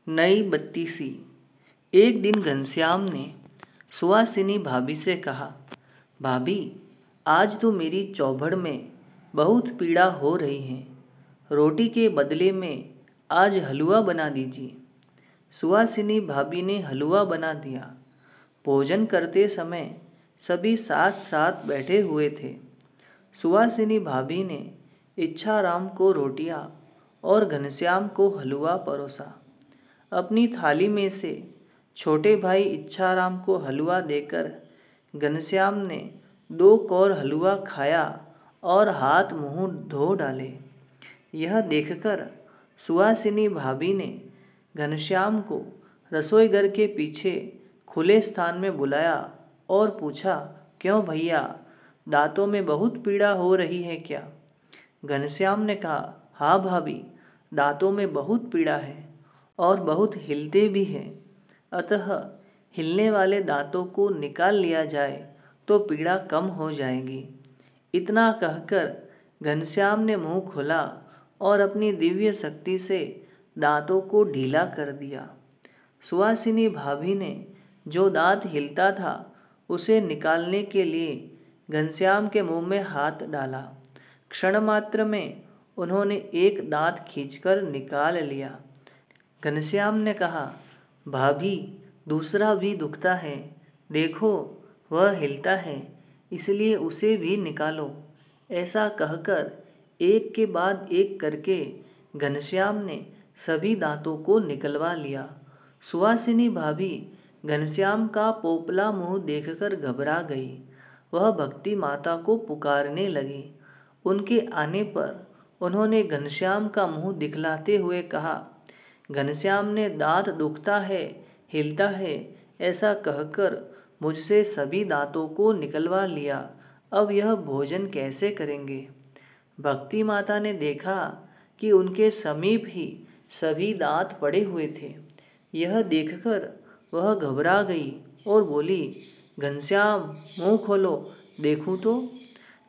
नई बत्ती सी। एक दिन घनश्याम ने सुहासिनी भाभी से कहा, भाभी, आज तो मेरी चौभड़ में बहुत पीड़ा हो रही है। रोटी के बदले में आज हलवा बना दीजिए। सुहासिनी भाभी ने हलवा बना दिया। भोजन करते समय सभी साथ साथ बैठे हुए थे। सुहासिनी भाभी ने इच्छाराम को रोटियां और घनश्याम को हलवा परोसा। अपनी थाली में से छोटे भाई इच्छाराम को हलवा देकर घनश्याम ने 2 कौर हलवा खाया और हाथ मुंह धो डाले। यह देखकर सुहासिनी भाभी ने घनश्याम को रसोई घर के पीछे खुले स्थान में बुलाया और पूछा, क्यों भैया, दांतों में बहुत पीड़ा हो रही है क्या? घनश्याम ने कहा, हाँ भाभी, दांतों में बहुत पीड़ा है और बहुत हिलते भी हैं। अतः हिलने वाले दांतों को निकाल लिया जाए तो पीड़ा कम हो जाएगी। इतना कहकर घनश्याम ने मुंह खोला और अपनी दिव्य शक्ति से दांतों को ढीला कर दिया। सुहासिनी भाभी ने जो दांत हिलता था उसे निकालने के लिए घनश्याम के मुंह में हाथ डाला। क्षण मात्र में उन्होंने एक दांत खींचकर निकाल लिया। घनश्याम ने कहा, भाभी, दूसरा भी दुखता है, देखो वह हिलता है, इसलिए उसे भी निकालो। ऐसा कहकर एक के बाद एक करके घनश्याम ने सभी दांतों को निकलवा लिया। सुहासिनी भाभी घनश्याम का पोपला मुंह देखकर घबरा गई। वह भक्ति माता को पुकारने लगी। उनके आने पर उन्होंने घनश्याम का मुंह दिखलाते हुए कहा, घनश्याम ने दांत दुखता है, हिलता है, ऐसा कहकर मुझसे सभी दांतों को निकलवा लिया। अब यह भोजन कैसे करेंगे? भक्ति माता ने देखा कि उनके समीप ही सभी दांत पड़े हुए थे। यह देखकर वह घबरा गई और बोली, घनश्याम, मुंह खोलो, देखूं तो।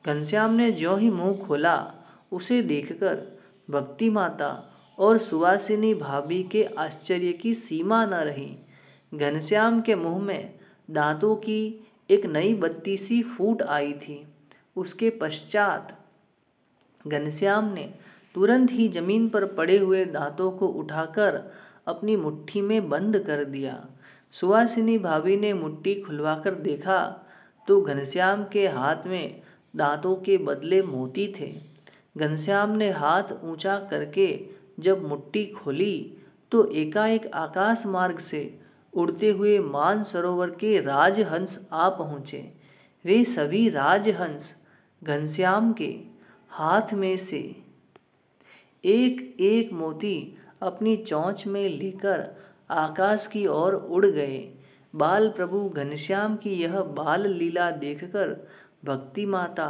घनश्याम ने ज्यों ही मुंह खोला, उसे देखकर भक्ति माता और सुहासिनी भाभी के आश्चर्य की सीमा न रही। घनश्याम के मुंह में दांतों की एक नई बत्ती सी फूट आई थी। उसके पश्चात घनश्याम ने तुरंत ही जमीन पर पड़े हुए दांतों को उठाकर अपनी मुट्ठी में बंद कर दिया। सुहासिनी भाभी ने मुट्ठी खुलवाकर देखा तो घनश्याम के हाथ में दांतों के बदले मोती थे। घनश्याम ने हाथ ऊंचा करके जब मुट्ठी खोली तो एकाएक आकाश मार्ग से उड़ते हुए मानसरोवर के राजहंस आ पहुंचे। वे सभी राजहंस घनश्याम के हाथ में से एक एक मोती अपनी चोंच में लेकर आकाश की ओर उड़ गए। बाल प्रभु घनश्याम की यह बाल लीला देखकर भक्ति माता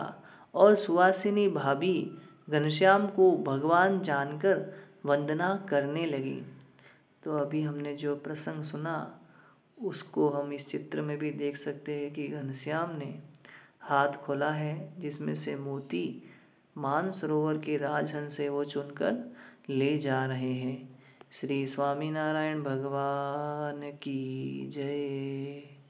और सुहासिनी भाभी घनश्याम को भगवान जानकर वंदना करने लगी। तो अभी हमने जो प्रसंग सुना उसको हम इस चित्र में भी देख सकते हैं कि घनश्याम ने हाथ खोला है जिसमें से मोती मानसरोवर के राजहंस से वो चुनकर ले जा रहे हैं। श्री स्वामीनारायण भगवान की जय।